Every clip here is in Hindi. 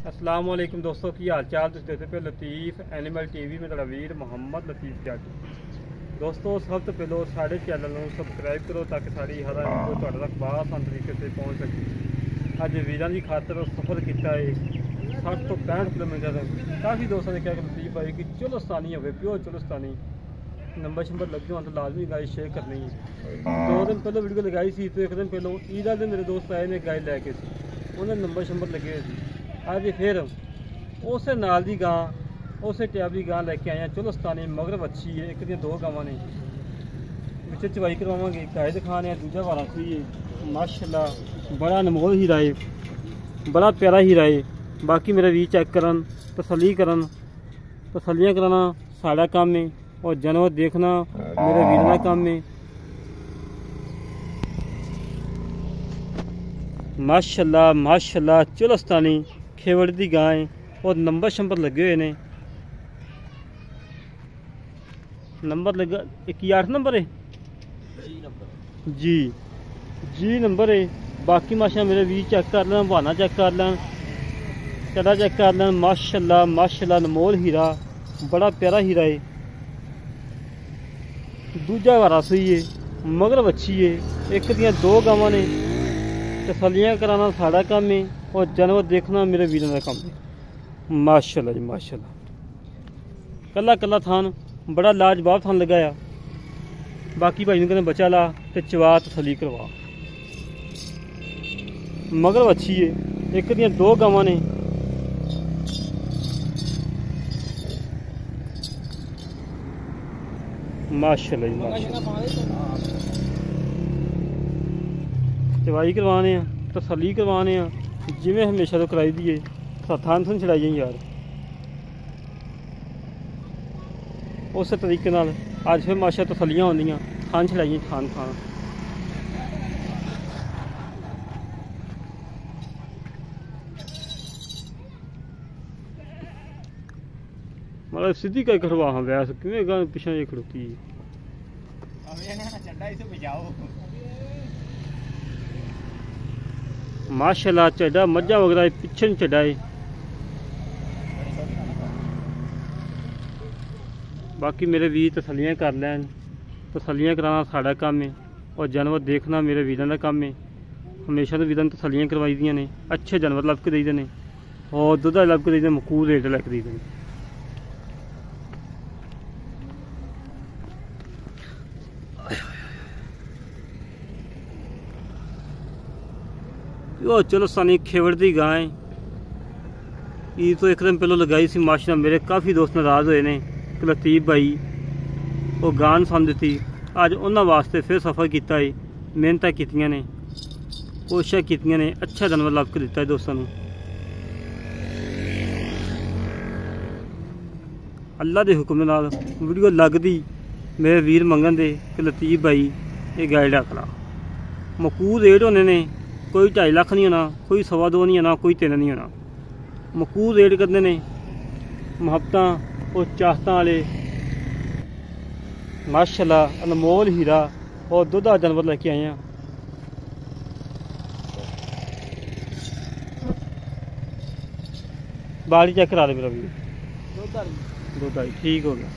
अस्सलाम वालेकुम दोस्तों की हाल चाल। तुम देखते पे लतीफ़ एनिमल टीवी में वीर मोहम्मद लतीफ़ जट। दोस्तों सब तो पहलो साढ़े चैनल को सबसक्राइब करो ताकि साड़ी हर वीडियो तुहाडे तक आसान तरीके से पहुँच सके। अज वीरां की खातर सफ़र किया है 60 तो 65 किलोमीटर। काफ़ी दोस्तों ने कहा कि लतीफ़ भाई कि चुलस्तानी हो प्योर चुलस्तानी नंबर शंबर लगे हो तो लाजमी गाय शेयर करनी है। 2 दिन पहले वीडियो लगाई सी तो एक दिन पहले ईद वाले दिन मेरे दोस्त आए ने गाय लैके उन्होंने नंबर शंबर लगे हुए थे। अज फिर उस नाल दी गां उस टैब की गां लैके आए हैं चुलस्तानी मगर अच्छी है। एक दिन 2 गावां ने पिछले चवाई करवावे गाय दिखाने दूजा वाला सी माशाल्लाह बड़ा अनमोल हीरा है, बड़ा प्यारा हीरा है। बाकी मेरा वी चेक करन तसलियाँ कराना साड़ा काम है और जानवर देखना मेरे वीर का काम है। माशाल्लाह माशाल्लाह चुलस्तानी खेवड़ दी गाय और नंबर शंबर लगे हुए ने। नंबर लगा 8 नंबर है जी नंबर है। बाकी माशा मेरे वी चेक कर लें, बहाना चेक कर लें, चढ़ा चेक कर लें। माशाल्लाह माशाल्लाह अनमोल हीरा बड़ा प्यारा हीरा है। दूजा वारा सही है मगर बच्ची है। एक दियाँ 2 गावां ने तसलियाँ कराना साड़ा काम है और जानवर देखना मेरे वीरों का काम है। माशाल्लाह जी माशाल्लाह कला कला थान बड़ा लाजवाब थान लगाया। बाकी भाई ने कहते बचा ला तो चवा तसली करवा मगर अच्छी है। एक दियाँ 2 गावां ने माशाल्लाह जी माशाल्लाह चवाई करवाने तसली करवाने जिमें हमेशा तो कराई दी है। थान थन छड़ाइए यार उस तरीके नाल अज फिर माशा तसलियाँ होंदियां थान छड़ाइए थान थान। मतलब सीधी कई खड़वा हाँ वैस कि पिछले ये खड़ोती माशाल्लाह चढ़ा मज्जा वगैरह पिछन चढ़ाए। बाकी मेरे वीर तसलियाँ कर लैन, तसलियाँ कराना साड़ा काम है और जानवर देखना मेरे वीरों का काम है। हमेशा तो वीरों तसलियाँ करवाई दियाँ ने, अच्छे जानवर लभ के देते हैं और दुधा लभ के देते मकूल रेट लैके देते हैं। वो चुलस्तानी खेवड़ दी गाय ईद तो एक दिन पहले लगाई सी। माशा मेरे काफ़ी दोस्त नाराज़ होए ने कि लतीफ़ भाई वो गान पसंद दी। अज उन्होंने वास्ते फिर सफ़र किया है, मेहनत कीतियां ने, कोशिशें कीतियां ने, अच्छा जानवर लभ के दिता है दोस्तों को। अल्लाह के हुक्म नाल वीडियो लगदी मेरे वीर मंगन दे कि लतीफ़ भाई ये गाय डा करा। मकूल रेट होने ने, कोई 2.5 लाख नहीं होना, कोई 2.25 नहीं होना, कोई 3 नहीं होना। मकूल रेट करते हैं मुहब्बत और चाहत वाले। माशाल्लाह अनमोल हीरा और दुधा जानवर लेके आए हैं। बाली चेक करा दे मेरा भी दुधा ठीक हो गया।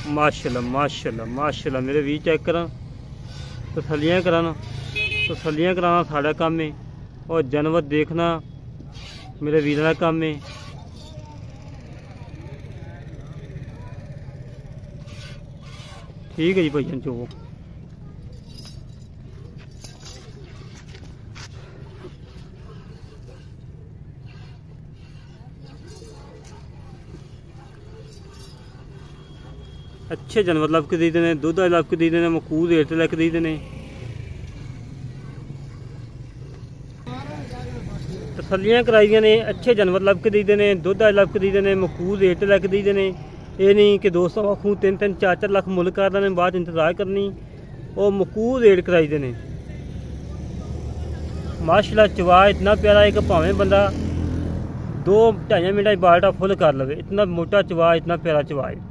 माशाल्लाह माशाल्लाह माशाल्लाह मेरे भी चेक करा तसलियाँ कराना साड़ा काम है और जानवर देखना मेरे वीर का काम है। ठीक है जी भाई चो अच्छे जानवर लभ के देते हैं, दुध लभ के देते हैं, मकूल रेट लैके देते हैं। तसलियाँ कराई ने, अच्छे जानवर लभ के देते हैं, दुध लभ के देते हैं, मकूल रेट लैके देते हैं। ये नहीं कि दोस्तों आखूँ 3-3 4-4 लाख मुल कर देने बाद इंतजार करनी और मकूल रेट कराई देने। माशाल्लाह चवा इतना प्यारा है कि भावें बंदा 2-2.5 मिनट बाल्टा फुल कर लवे। इतना मोटा चवा, इतना प्यारा चवा है।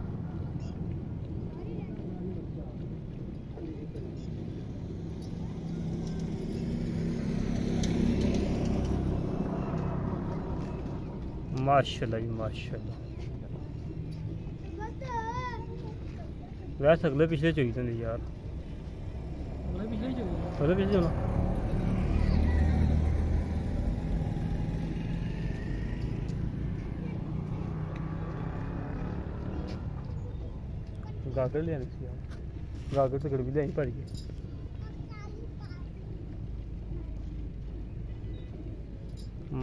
माशाल्लाह जी माशाल्लाह। वैसे अगले पिछले चाहिए थे यार, अगले पिछले होना। गागर लेने से यार, गागर तो गड़बी ले पड़ गई।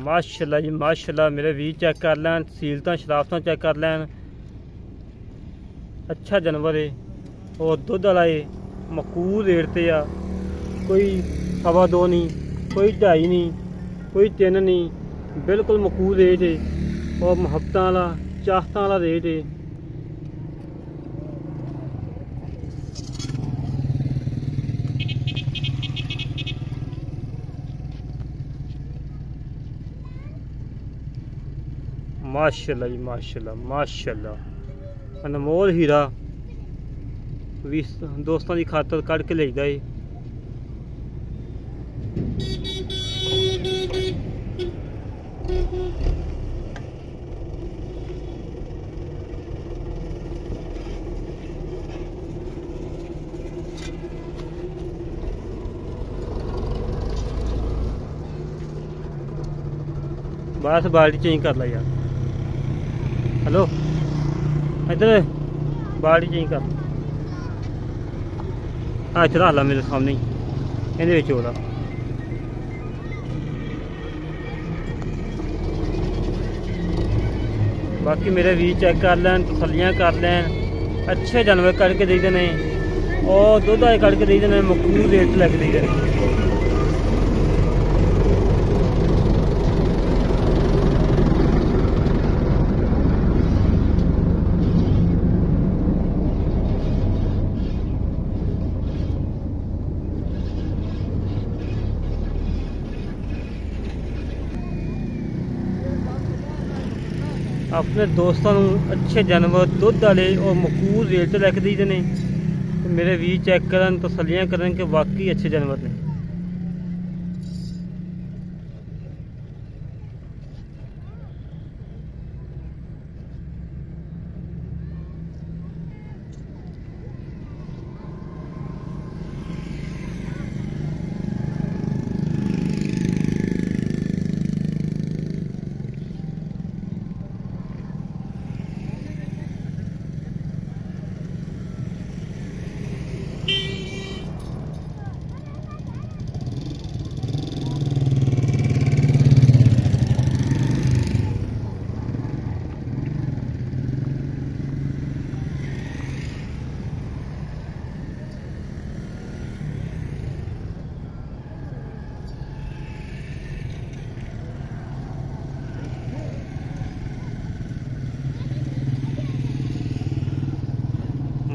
माशाल्लाह जी माशाल्लाह, मेरे वीर चेक कर लैन, सीलतां शराफतां चेक कर लैन। अच्छा जानवर है और दुध वाला है, मकबूल रेट ते आ। कोई 2.25 नहीं, कोई 2.5 नहीं, कोई 3 नहीं, बिल्कुल मकबूल रेट है और मुहब्बत वाला चाहता वाला रेट है। माशाल्लाह जी माशाल्लाह माशाल्लाह, अनमोल हीरा भी दोस्तों की खातर कढ़ के लेदा है। बस बाल्टी चेंज कर ला यार। हेलो इधर बाल्टी चेंज कर। हाँ इतना ला मेरे सामने ही ये चोला। बाकी मेरे वी चेक कर लैन, तसलियाँ कर लैन। अच्छे जानवर कढ़ के दे देने और दुध आए कढ़ के दे देने, मकबूल रेट लैके दे देने। अपने दोस्तों अच्छे जानवर दुध वाले और मकबूल रेट लैके दे देने। तो मेरे वी चेक करन, तसलियाँ करन कि वाकई अच्छे जानवर ने।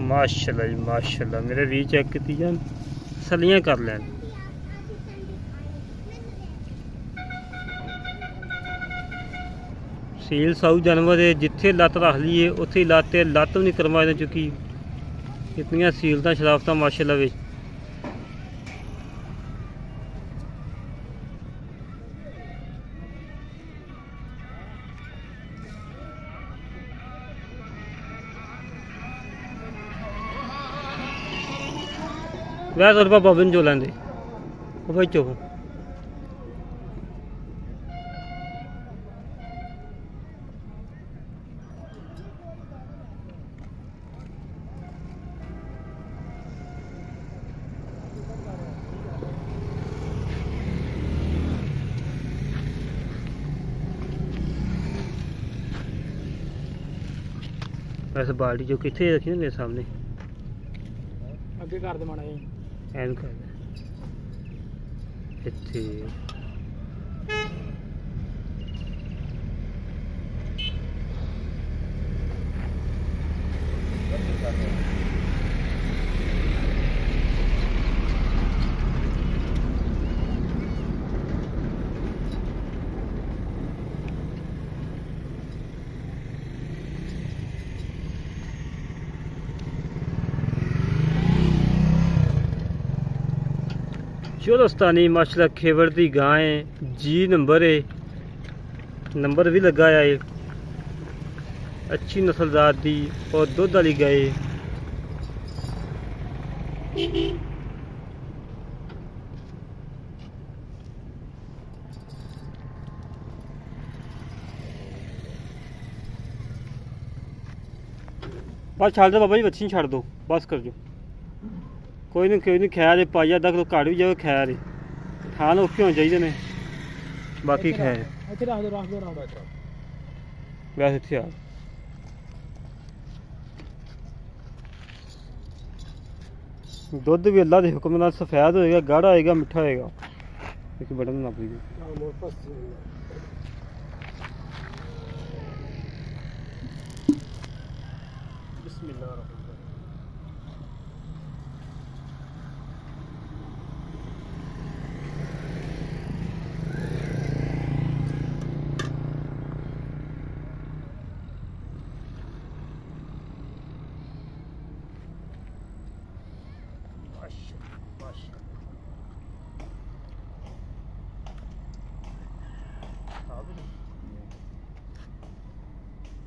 माशाल्लाह जी माशाल्लाह, मेरे वी चेक की जान, तसलियाँ कर लैन। सील साऊ जानवर है, जिथे लत्त रख लीए उत्थे लत्त भी नहीं करवा चुकी। इतनियां सीलतां शराफतां माशाल्लाह विच। वैसे और बाबा बिन जो लेंदे ओ भाई चुप। वैसे बाल्टी जो कितने रखी ना मेरे सामने अगे कर दे माड़ा एन कर इत्थे। चौलस्तानी माशाल्लाह खेवड़ की गां है, जी नंबर है, नंबर भी लगा है। अच्छी नस्लदार दी और दुध वाली गाय। बस छड़ दो बाबा जी, बच्ची छड़ दो, बस कर जो। कोई नहीं खैर है, पाइया अद्धा किलो घट भी जाए खैर है। थान औखे होने चाहिए ने, बाकी खैर वैसे इत्थे आ। दुध भी अल्लाह के हुक्म नाल सफेद होएगा, गाढ़ा होएगा, मिठा होएगा। एक बटन नाप लीजिए।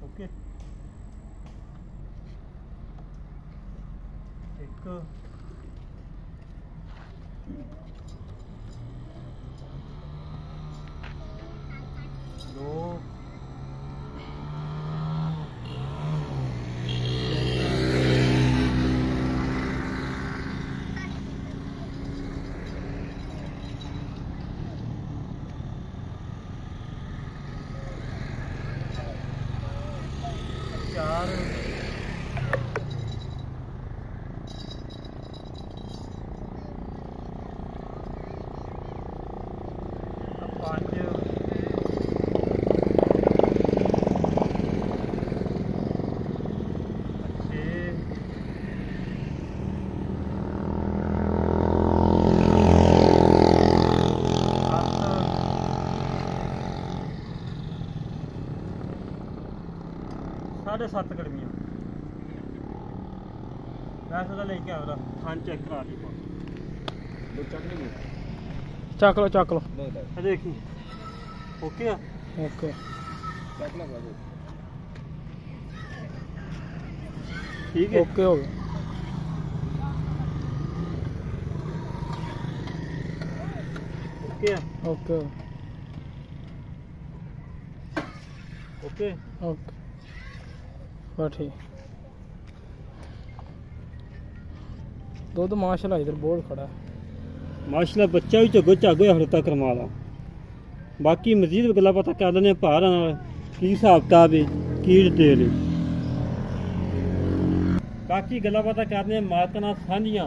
ओके, एक दो चार पाँच साढ़े 7 गर्मियाँ वैसे तो लेके आ रहा खान चेक करा ली ਚੱਕ ਲਓ देखी। ओके ਓਕੇ ठीक है। ਓਕੇ ਹੋ ਗਿਆ ओके ਓਕੇ ओके ਓਕੇ ਬਸ ਠੀਕ ਦੁੱਧ ਮਾਸ਼ਾਅੱਲਾ ਇਧਰ ਬਹੁਤ ਖੜਾ ਹੈ माशाल्लाह बच्चा भी झगो झागो हड़ता करवा ला। बाकी मजीद गल्लां पता कर लैने भार नाल की हिसाब किताब है, की डिटेल है। बाकी गल्लां पता करने मालक नाल सांझियां।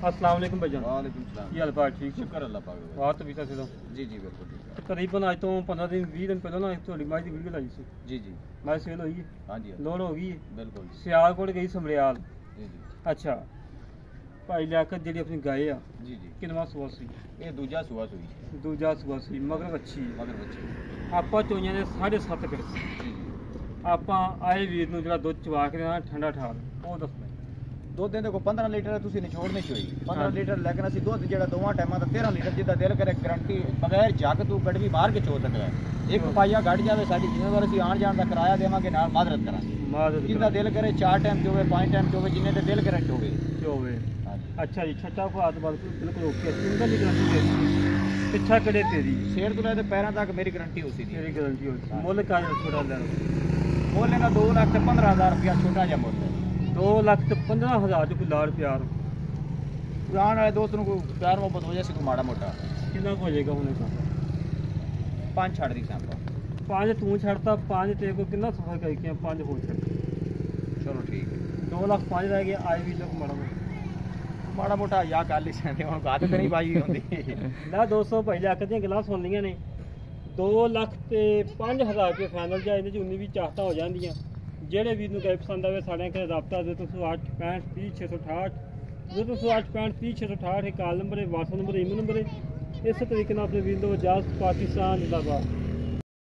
अस्सलाम वालेकुम भाईजान। वालेकुम सलाम। की हाल पाल ठीक है? शुक्र अल्लाह पाक दा। वाह तो बीता से जी जी बिल्कुल ठीक है। तकरीबन अज तो 15 दिन 20 दिन पहले ना थोड़ी माई की वीडियो लाई सी। जी जी माई सेल होई है, हाँ जी लोड हो गई है, बिल्कुल सियालकोट गई समरियाल। जी जी अच्छा भाई लियाकत जी अपनी गाय आ जी जी किनवा सुआ सी? ये दूजा सुआ सुई दूजा सुआ सी मगर अच्छी मगर बच्चे ਆਪਾਂ ਚੋਈਆਂ ਦੇ 7.5 ਕਰ जी जी ਆਪਾਂ ਆਏ ਵੀਰ ਨੂੰ ਜਿਹੜਾ ਦੁੱਧ ਚਵਾ ਕੇ ਦੇਣਾ ਠੰਡਾ ਠਾਰ ਉਹ ਦੱਸਣਾ। ਦੁੱਧ ਦੇ ਦੇਖੋ 15 ਲੀਟਰ ਤੁਸੀਂ ਨਿਚੋੜਨੀ ਚੋਈ 15 ਹਾਂਜੀ। ਲੀਟਰ ਲੇਕਿਨ ਅਸੀਂ ਦੁੱਧ ਜਿਹੜਾ ਦੋਵਾਂ ਟਾਈਮਾਂ ਦਾ 13 ਲੀਟਰ ਜਿੱਦਾਂ ਦਿਲ ਕਰੇ ਗਰੰਟੀ ਬਗੈਰ ਜੱਗ ਤੋਂ ਗੜਵੀ ਮਾਰ ਕੇ ਚੋ ਸਕਦਾ ਹੈ। ਇੱਕ ਪਾਈਆ ਗੜ ਜਾਵੇ ਸਾਡੀ ਜ਼ਿੰਮੇਵਾਰੀ, ਅਸੀਂ ਆਣ ਜਾਣ ਦਾ ਕਿਰਾਇਆ ਦੇਵਾਂਗੇ ਨਾਲ ਮਾਦਰਤ ਕਰਾਂਗੇ। ਮਾਦਦ ਜਿੱਦਾਂ ਦਿਲ ਕਰੇ 4 ਟਾਈਮ ਚੋਵੇ 5 ਟਾਈਮ ਚੋਵੇ ਜਿੰਨੇ ਤੇ ਦਿਲ ਕਰੇ ਚੋਵੇ। ਹੋਵੇ। ਹਾਂਜੀ ਅੱਛਾ ਜੀ ਛੱਟਾ ਫਾਤ ਬਿਲਕੁਲ ਓਕੇ ਸਿੰਗਲ ਦੀ ਗਾਰੰਟੀ ਤੇਰੀ ਪਿੱਛਾ ਕੜੇ ਤੇਰੀ ਸ਼ੇਰ ਤੋਂ ਲੈ ਤੇ ਪੈਰਾਂ ਤੱਕ ਮੇਰੀ ਗਰੰਟੀ ਉਸੇ ਦੀ ਤੇਰੀ ਗਾਰੰਟੀ ਹੋਈ ਮੁੱਲ ਕਾ ਛੋਟਾ ਲੈਣਾ ਬੋਲੇ ਨਾ 2,15,000 ਰੁਪਇਆ ਛੋਟਾ ਜਿਹਾ ਮੁੱਲ ਹੈ। 2,15,000 ਚ ਕੋਈ ਲਾੜ ਪਿਆਰ ਪੁਰਾਣ ਵਾਲੇ ਦੋਸਤ ਨੂੰ ਕੋਈ ਪਿਆਰ ਮੁਹੱਬਤ ਹੋ ਜਾਏ ਸੀ ਕੋਈ ਮਾੜਾ ਮੋਟਾ ਕਿੰਨਾ ਕੁ ਹੋ ਜਾਏਗਾ ਹੁਣ ਇਹਦਾ? 5 ਛੱਡ ਦੀ ਸਾਂਭਾ 5 ਤੂੰ ਛੱਡਤਾ 5 ਤੇ ਕੋਈ ਕਿੰਨਾ ਸਫਰ ਕਰੀ ਕਿ 5 ਹੋਰ ਛੱਡ ਚਲੋ ਠੀਕ ਹੈ। 2 ਲੱਖ 5 ਰਹਿ ਗਿਆ ਆਈ ਵੀ ਲੋਕ ਮਾੜਾ ਮੋਟਾ ਯਾ ਗੱਲ ਹੀ ਸੈਂਦੇ ਹੁਣ ਗੱਲ ਤੇ ਨਹੀਂ ਪਾਈ ਹੁੰਦੀ ਨਾ 200 ਭਾਈ ਲੱਖ ਦੀਆਂ ਗੱਲਾਂ ਸੁਣ ਲਈਆਂ ਨੇ 2 ਲੱਖ ਤੇ 5,000 ਰੁਪਏ ਫਾਈਨਲ ਜਾਂ ਇਹਦੇ ਚ 19 ਵੀ ਚਾਹਤਾ ਹੋ ਜਾਂਦੀਆਂ। ਜਿਹੜੇ ਵੀਰ ਨੂੰ ਗਾਇ ਪਸੰਦ ਆਵੇ ਸਾਡੇ ਘਰੇ ਰਾਬਤਾ ਦੇ 208 65 30 668 208 65 30 668 ਇਹ ਕਾਲ ਨੰਬਰ ਹੈ, WhatsApp ਨੰਬਰ, ਈਮੇਲ ਨੰਬਰ ਹੈ। ਇਸੇ ਤਰੀਕੇ ਨਾਲ ਆਪਣੇ ਵੀਰ ਨੂੰ ਇਜਾਜ਼ਤ, ਪਾਕਿਸਤਾਨ ਜ਼ਿੰਦਾਬਾਦ।